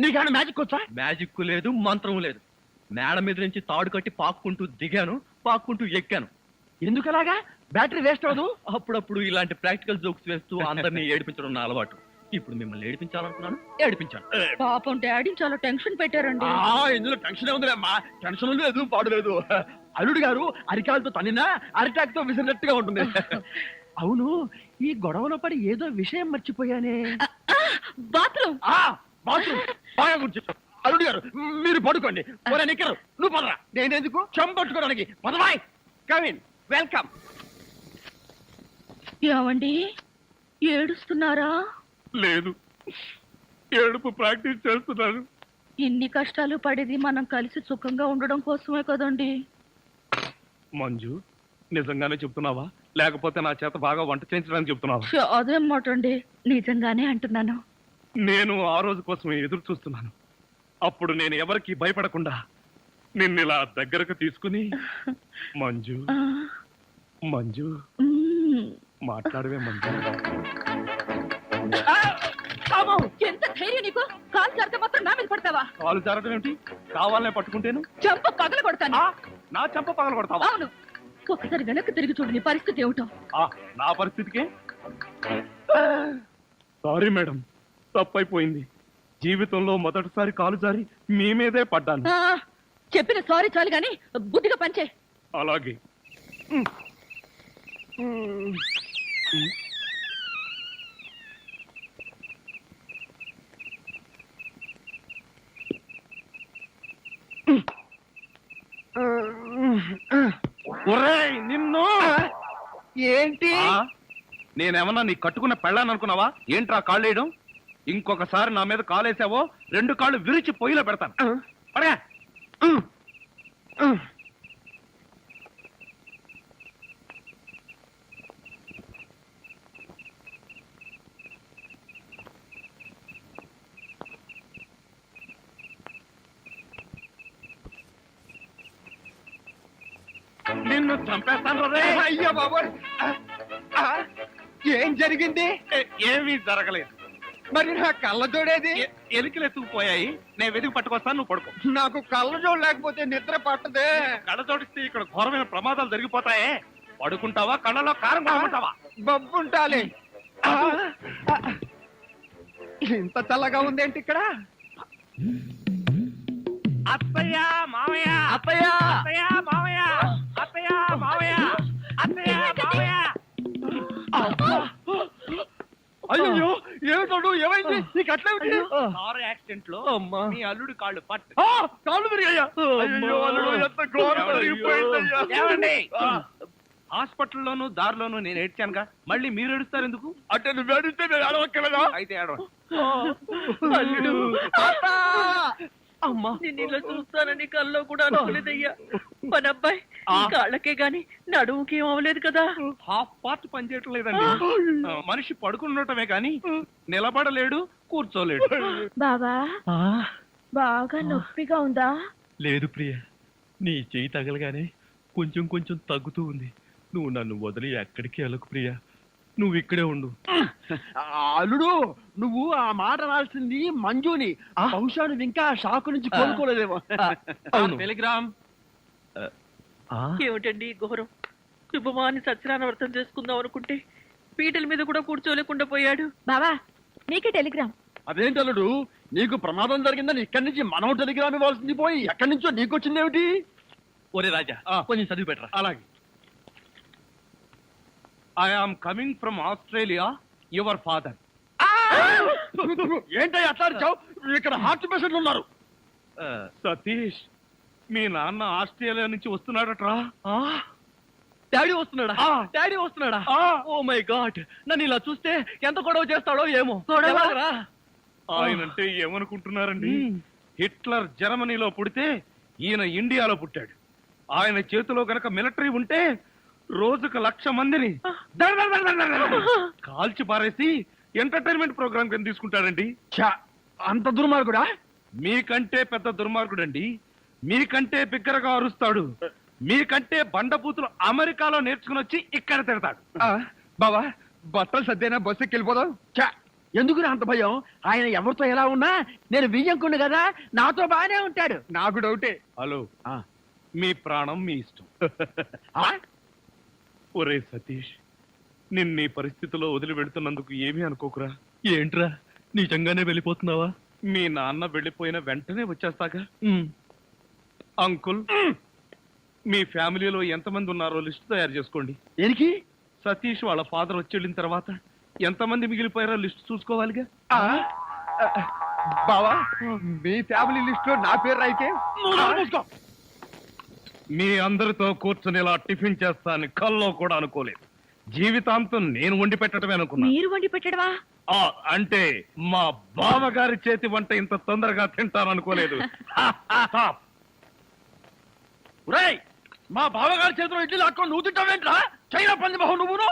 నీకేమైనా మ్యాజిక్ వచ్చా? మ్యాజిక్ లేదు, మంత్రం లేదు. మేడ మీద నుంచి తాడు కట్టి పాక్కుంటూ దిగాను, పాక్కుంటూ ఎక్కాను. ఎందుకలాగా? బ్యాటరీ వేస్ట్ అవ్వదు. అప్పుడప్పుడు ఇలాంటి ప్రాక్టికల్ జోక్స్ వేస్తూ అందరినీ ఏడిపించడం నా అలవాటు. ఇప్పుడు మిమ్మల్ని ఏడిపించాలనుకున్నాను, ఏడిపించాను. పాపం డాడీని చాలా టెన్షన్ పెట్టారండి. ఇందులో టెన్షన్ ఉందిలే అమ్మా, టెన్షన్ లేదు పాడు లేదు. అల్లుడు గారు అరికాలతో తనినా అరిటాక్ తో విసిరినట్టుగా ఉంటుంది. అవును, ఈ గొడవలో పడి ఏదో విషయం మర్చిపోయానే. బాత్రూమ్. బాత్రూమ్ బాగా గుర్తు. అల్లుడు గారు మీరు పడుకోండి. నిక్కరు నువ్వు పదరా. నేనెందుకు చెంపట్టుకోవడానికి? పదవాయ్. Come in, welcome. ఏమండి ఏడుస్తున్నారా? లేదు, ఏడుపు ప్రాక్టీస్ చేస్తున్నాను. ఇన్ని కష్టాలు పడేది మనం కలిసి సుఖంగా ఉండడం కోసమే కదండి. మంజు, నిజంగానే చెప్తున్నావా లేకపోతే నా చేత బాగా వంట చేయించడానికి చెప్తున్నావా? అదేం మాట అండి, నిజంగానే అంటున్నాను. నేను ఆ రోజు కోసమే ఎదురు చూస్తున్నాను. అప్పుడు నేను ఎవరికి భయపడకుండా నిన్నిలా దగ్గరకు తీసుకుని మంజు ఆ, మంజు మ్మ్. మాట్లాడవే మంజు. ఎంత ధైర్యం నీకు? కాలు జారితే మాత్రం నా మీద పడతావా? కాలు జారడం ఏమిటి? కావాలనే పట్టుకుంటేను చెంప పగల కొడతాను. నా చెంప పగల కొడతావా? అవును, ఒకసారి వెనక్కి తిరిగి చూడు, నీ పరిస్థితి ఏమిటో. నా పరిస్థితికే సారీ మేడం, తప్పైపోయింది. జీవితంలో మొదటిసారి కాలు జారి మీ మీదే పడ్డాను. ఆ, చెప్పిన సారీ చాలు గాని బుద్ధిగా పంచే. అలాగే. ఒరేయ్ నిన్ను. ఏంటి? నేనేమన్నా నీ కట్టుకున్న పెళ్ళాను అనుకున్నావా? ఏంట్రా కాళ్ళు వేయడం? ఇంకొకసారి నా మీద కాలేసావో 2 కాళ్ళు విరిచి పొయ్యిలో పెడతాను. పడగా. నిన్ను చంపేస్తాను రే. అయ్యో బాబోయ్! ఏం జరిగింది? ఏమీ జరగలేదు. మరి నా కళ్ళజోడేది? ఎలికలు ఎత్తుకుపోయాయి. నేను వెతికి పట్టుకొస్తాను, నువ్వు పడుకో. నాకు కళ్ళజోడు లేకపోతే నిద్ర పట్టదే. కళ్ళ చోటిస్తే ఇక్కడ ఘోరమైన ప్రమాదాలు జరిగిపోతాయే. పడుకుంటావా, కళ్ళలో కారం కొనుక్కుంటావా? బొబ్బుంటాలి. ఇంత చల్లగా ఉందేంటి ఇక్కడ? అత్తయ్య మావయ్య, అత్తయ్య! అత్తయ్య మావయ్య, అత్తయ్య మావయ్య, అత్తయ్య మావయ్య. అయ్యో ఏమిటో ఏమైంది? నీకు అట్లేమిటి? కారు యాక్సిడెంట్ లో అమ్మా. మీ అల్లుడు కాళ్ళు పట్టు. కాళ్ళు విరిగాయ్యా? అయ్యో అల్లుడు, ఎంత ఘోరం జరిగిపోయిందయ్యా. ఏమండి? హాస్పిటల్లోను దారిలోను నేను ఏడ్చానుగా, మళ్ళీ మీరు ఏడుస్తారు ఎందుకు? అంటే నువ్వు ఏడిస్తే నేను అడవక్కలేదా? అయితే ఏడవ. అల్లుడు, అత్తా! అమ్మా, నిన్ను ఇలా చూస్తానని కల్లో కూడా అనుకోలేదయ్యా. పనబ్బాయి కాళ్ళకే గాని నడుముకి ఏం అవ్వలేదు కదా? హాఫ్ పార్ట్ పనిచేయటం లేదండి. మనిషి పడుకున్నటమే కానీ నిలబడలేడు, కూర్చోలేడు. బావా బాగా నొప్పిగా ఉందా? లేదు ప్రియ, నీ చెయ్యి తగలగానే కొంచెం కొంచెం తగ్గుతూ ఉంది. నువ్వు నన్ను వదిలి ఎక్కడికి వెళ్ళకు ప్రియ, నువ్వు ఇక్కడే ఉండు. అల్లుడు నువ్వు ఆ మాట రాల్సింది మంజుని. బహుశా నువ్వు ఇంకా షాకు నుంచి కోలుకోలేదేమో. అవును. టెలిగ్రామ్. ఏమిటండి ఈ ఘోరం? శుభమాని సత్యనారాయణ వ్రతం చేసుకుందాం అనుకుంటే పీటల మీద కూడా కూర్చోలేకుండా పోయాడు. బావా నీకే టెలిగ్రామ్. అదేంటి అల్లుడు, నీకు ప్రమాదం జరిగిందని ఇక్కడి నుంచి మనం టెలిగ్రామ్ ఇవ్వాల్సింది పోయి ఎక్కడి నుంచో నీకు వచ్చిందేమిటి? ఒరే రాజా, కొంచెం చదివి పెట్టరా. అలాగే. I am coming from Australia, your father. ఏంటో అట్లా అరిచావ్? ఇక్కడ హార్ట్ పేషెంట్లు ఉన్నారు. సతీష్, మీ నాన్న ఆస్ట్రేలియా నుంచి వస్తున్నాడట్రా. డాడీ వస్తున్నాడా? డాడీ వస్తున్నాడా? ఓ మై గాడ్, నన్ను ఇలా చూస్తే ఎంత గొడవ చేస్తాడో ఏమో. ఎలాగరా? ఆయనంటే ఏమనుకుంటున్నారండి? హిట్లర్ జర్మనీలో పుడితే ఈయన ఇండియాలో పుట్టాడు. ఆయన చేతిలో గనక మిలిటరీ ఉంటే రోజుకు 1,00,000 మందిని దడ దడ దడ దడ దడ కాల్చి పారేసి ఎంటర్టైన్మెంట్ ప్రోగ్రామ్ కింద తీసుకుంటాడండి. ఛా, అంత దుర్మార్గుడా? మీకంటే పెద్ద దుర్మార్గుడండి. మీకంటే బిగ్గరగా అరుస్తాడు. మీకంటే బండబూతులు అమెరికాలో నేర్చుకుని వచ్చి ఇక్కడ తిడతాడు. బావా బట్టలు సర్దేనా బస్సు వెళ్ళిపోదాం. ఛా, ఎందుకు అంత భయం? ఆయన ఎవరితో ఎలా ఉన్నా నేను బియ్యంకుండు కదా, నాతో బానే ఉంటాడు. నాకు డౌటే. హలో, మీ ప్రాణం మీ ఇష్టం. ఒరే సతీష్, నిన్న పరిస్థితిలో వదిలి వెళుతున్నందుకు ఏమీ అనుకోకురా. ఏంట్రా, నిజంగానే వెళ్ళిపోతున్నావా? మీ నాన్న వెళ్ళిపోయిన వెంటనే వచ్చేస్తాగా. అంకుల్, మీ ఫ్యామిలీలో ఎంతమంది ఉన్నారో లిస్ట్ తయారు చేసుకోండి. దేనికి? సతీష్ వాళ్ళ ఫాదర్ వచ్చి వెళ్ళిన తర్వాత ఎంతమంది మిగిలిపోయారో లిస్ట్ చూసుకోవాలిగా. బావా, మీ ఫ్యామిలీ లిస్ట్ లో నా పేరు రాయితే మీ అందరితో కూర్చొని ఇలా టిఫిన్ చేస్తానని కల్లో కూడా అనుకోలేదు. జీవితాంతం నేను వండి పెట్టడమే అనుకున్నా. మీరు వండి పెట్టడవా? అంటే మా బావగారి చేతి వంట ఇంత తొందరగా తింటాననుకోలేదు. మా బావగారి చేతిలో ఇడ్లీ లాక్కొని నువ్వు తింటావేంట్రా? చైనా పంది బహు నువ్వును.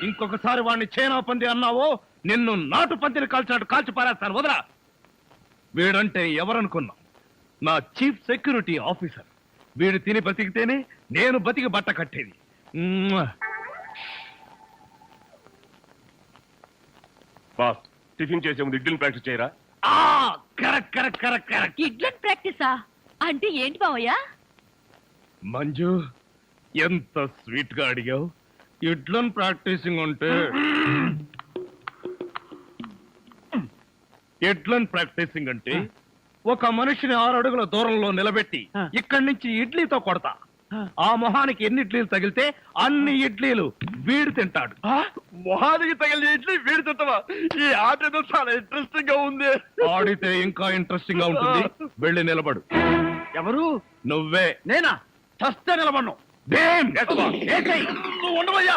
ఇంకొకసారి వాడిని చైనా పంది అన్నావో నిన్ను నాటు పందిని కాల్చినట్టు కాల్చి పారేస్తాను. వదరా. వీడంటే ఎవరనుకున్నావు? నా చీఫ్ సెక్యూరిటీ ఆఫీసర్. వీడు తిని బతికితేనే నేను బతికి బట్ట కట్టేది. బాస్, టిఫిన్ చేసే ముందు ఇడ్లీని ప్రాక్టీస్ చేయరా? Correct correct correct correct. ఇడ్లన్ ప్రాక్టీసా అంటే ఏంటి బావయ్యా? మంజు, ఎంత స్వీట్ గా అడిగావు. ఇడ్లన్ ప్రాక్టీసింగ్ అంటే ఎడ్లన్ ప్రాక్టీసింగ్ అంటే ఒక మనిషిని 6 అడుగుల దూరంలో నిలబెట్టి ఇక్కడి నుంచి ఇడ్లీతో కొడతా. ఆ మొహానికి ఎన్ని ఇడ్లీలు తగిలితే అన్ని ఇడ్లీలు వీడు తింటాడు. మొహానికి తగిలిన ఇడ్లీ వీడి తింటావా? ఈ ఆట ఏదో చాలా ఇంట్రెస్టింగ్ గా ఉంది. ఆడితే ఇంకా ఇంట్రెస్టింగ్ గా ఉంటుంది. వెళ్ళి నిలబడు. ఎవరు? నువ్వే. నేనా? చస్తే నిలబడ్ను. నువ్వు ఉండవయ్యా.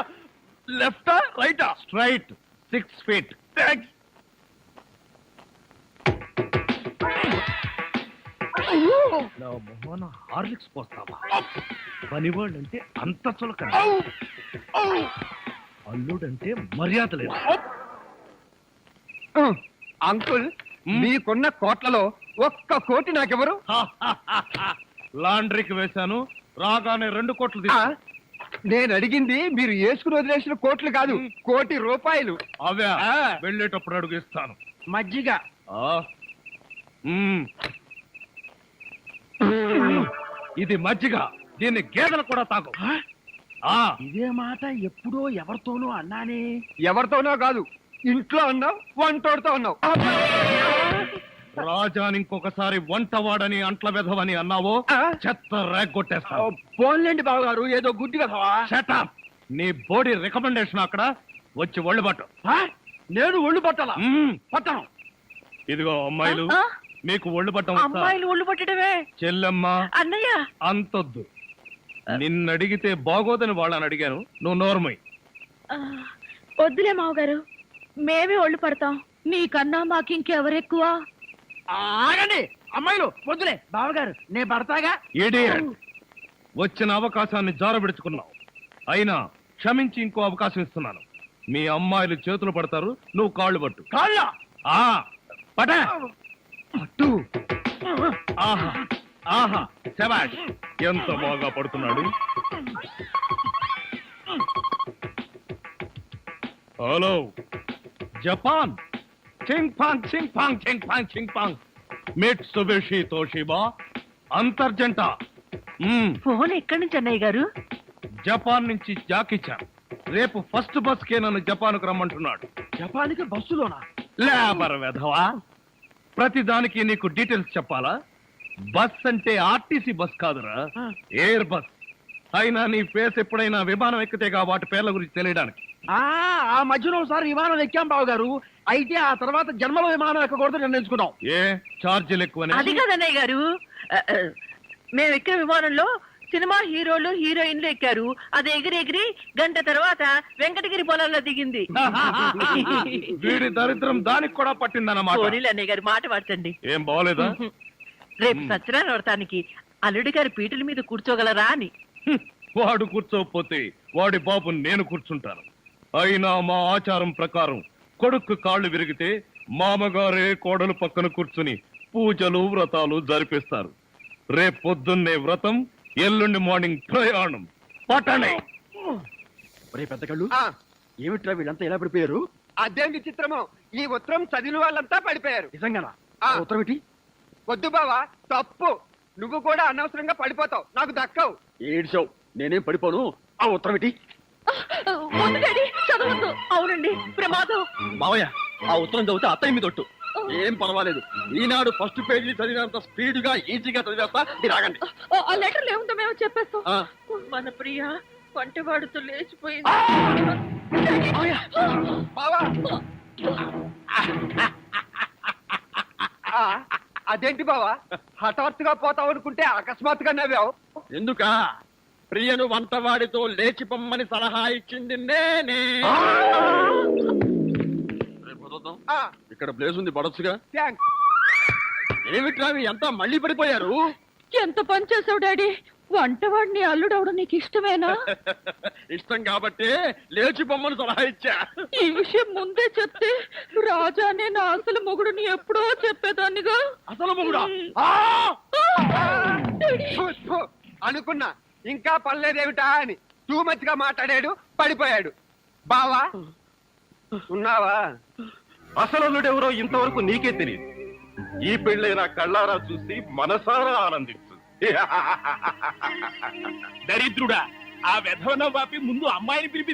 లెఫ్టా రైటా? Straight 6 feet. థ్యాంక్స్. నా మొహన హార్లిక్స్ పోస్తావా? పనివాళ్ళంటే అంత చులకన, అల్లుడంటే మర్యాద లేదు. అంకుల్, మీకున్న కోట్లలో 1 కోటి నాకెవరు? లాండ్రీకి వేశాను, రాగానే 2 కోట్లు తీసు. నేను అడిగింది మీరు వేసుకుని వదిలేసిన కోట్లు కాదు, 1 కోటి రూపాయలు. అవే వెళ్ళేటప్పుడు అడుగు ఇస్తాను. మజ్జిగ. ఇది మజ్జిగ. దీన్ని గేదెలు కూడా తాగు. ఇదే మాట ఎప్పుడో ఎవరితోనో అన్నానే. ఎవరితోనో కాదు, ఇంట్లో అన్నావు, వంటోడితో అన్నావు. రాజాని ఇంకొకసారి వంటవాడని అంట్ల వెధవని అన్నావో చెత్త రేగొట్టేస్తావు. పోన్లేండి బావగారు, ఏదో గుడ్డి కదవా. షటప్. నీ బోడీ రికమెండేషన్ అక్కడ వచ్చి ఒళ్ళు పట్టు. నేను ఒళ్ళు పట్టాలా? పట్టను. ఇదిగో అమ్మాయిలు, మీకు ఒళ్ళు పట్టం. అమ్మాయిలు ఒళ్ళు పట్టడమే. చెల్లెమ్మ, అన్నయ్య అంతొద్దు. నిన్నడిగితే బాగోదని వాళ్ళని అడిగాను. నువ్వు నోర్మై. వద్దులే మావగారు, మేమే ఒళ్ళు పడతాం. నీకన్నా మాకింకెవరెక్కువ? ఆగండి అమ్మాయిలు, వద్దులే. బావగారు, నేను పడతాగా. ఇడియట్. వచ్చిన అవకాశాన్ని జారబెడుచుకున్నావు. అయినా క్షమించి ఇంకో అవకాశం ఇస్తున్నాను. మీ అమ్మాయిలు చేతులు పడతారు, నువ్వు కాళ్ళు పట్టు. కాళ్ళ పట పట్టు. ఆహా ఆహా, శభాష్. ఎంత బాగా పడుతున్నాడు. హలో జపాన్ చింగ్ పాంగ్ చింగ్ పాంగ్ చింగ్ పాంగ్ చింగ్ పాంగ్ మిట్సుబిషి తోషిబా అంతర్జంట ఫోన్ ఎక్కడి నుంచి అన్నయ్య గారు? జపాన్ నుంచి జాకిచాన్ రేపు ఫస్ట్ బస్ కే నన్ను జపాన్ కు రమ్మంటున్నాడు. జపాన్కి బస్సులోనా? లేబర్ వెధవా, ప్రతి దానికి నీకు డీటెయిల్స్ చెప్పాలా? బస్ అంటే ఆర్టీసీ బస్ కాదురా, ఎయిర్ బస్. అయినా నీ ఫేస్ ఎప్పుడైనా విమానం ఎక్కితేగా వాటి పేర్ల గురించి తెలియడానికి. ఆ మధ్యలో ఒకసారి విమానం ఎక్కాం బాబు గారు. అయితే ఆ తర్వాత జన్మలో విమానం ఎక్కకూడదు నిర్ణయించుకున్నాం. ఏ ఛార్జీలు ఎక్కువనే? అది కాదన్నయ్య గారు, మేము ఎక్కే విమానంలో సినిమా హీరోలు హీరోయిన్లు ఎక్కారు. అది ఎగిరి గంట తర్వాత వెంకటగిరి పొలంలో దిగింది. వీడి దరిద్రం దానికి కూడా పట్టిందన్నమాట. పోనీలు అన్నయ్య గారు, మాట మార్చండి. ఏం బాగోలేదా? రేపు సత్యనారాయణ వ్రతానికి అల్లుడి గారి పీటల మీద కూర్చోగలరా అని. వాడు కూర్చోకపోతే వాడి బాబు నేను కూర్చుంటాను. అయినా మా ఆచారం ప్రకారం కొడుకు కాళ్ళు విరిగితే మామగారే కోడలు పక్కన కూర్చుని పూజలు వ్రతాలు జరిపిస్తారు. రేపు పొద్దున్నే వ్రతం, ఎల్లుండి మార్నింగ్ ప్రయాణం. పట్టణే పెద్ద కళ్ళు, ఏమిట్రా వీళ్ళంతా ఎలా పడిపోయారు? అదేం విచిత్రమో, ఈ ఉత్తరం చదివిన వాళ్ళంతా పడిపోయారు. నిజంగానా? ఆ. ఉత్తరం ఏంటి? వద్దు బావా, తప్పు. నువ్వు కూడా అనవసరంగా పడిపోతావు, నాకు దక్కవు. ఏడ్చావు, నేనేం పడిపోను. ఆ ఉత్తరం ఏంటి? వద్దు డాడీ, చదవద్దు. అవునండి, ప్రమాదం. మావయ్య, ఆ ఉత్తరం చదివితే అత్తయ్య మీద ఒట్టు. ఏం పర్వాలేదు, ఈనాడు ఫస్ట్ పేజీ చదివినంత స్పీడ్ గా ఈజీగా చదివేస్తా. మీరు ఆగండి. ఆ లెటర్లు ఏముందో మేము చెప్పేస్తాం. ఆ. మన ప్రియ వంటవాడుతో లేచిపోయింది. బావా, అదేంటి బావా, హఠాత్తుగా పోతావు అనుకుంటే అకస్మాత్తుగా నవ్వావు. ఎందుక? ప్రియను వంటవాడితో లేచి పొమ్మని సలహా ఇచ్చింది నేనే. రేపు వదులుదాం. ఆ, ఇక్కడ ప్లేస్ ఉంది, పడొచ్చుగా. థాంక్స్. ఏమిట్రా ఎంత మళ్ళీ పడిపోయారు? ఎంత పని చేసావు డాడీ. వంటవాడిని అల్లుడవడం నీకు ఇష్టమేనా? ఇష్టం కాబట్టి లేచి పొమ్మని సలహా ఇచ్చా. ఈ విషయం ముందే చెప్తే రాజానే నా అసలు మొగుడుని ఎప్పుడో చెప్పేదాన్నిగా. అసలు మొగుడా? ఫు, ఫు, అనుకున్నా ఇంకా పర్లేదేమిటా అని. టూ మచ్ గా మాట్లాడాడు, పడిపోయాడు. బావా ఉన్నావా? అసలు ఇంతవరకు నీకే తెలియదు. ఈ పెళ్ళైనా కళ్ళారా చూసి మనసారా ఆనందించు. దరిద్రుడా, ఆ వెధవన వాపి ముందు అమ్మాయిని పిలిపి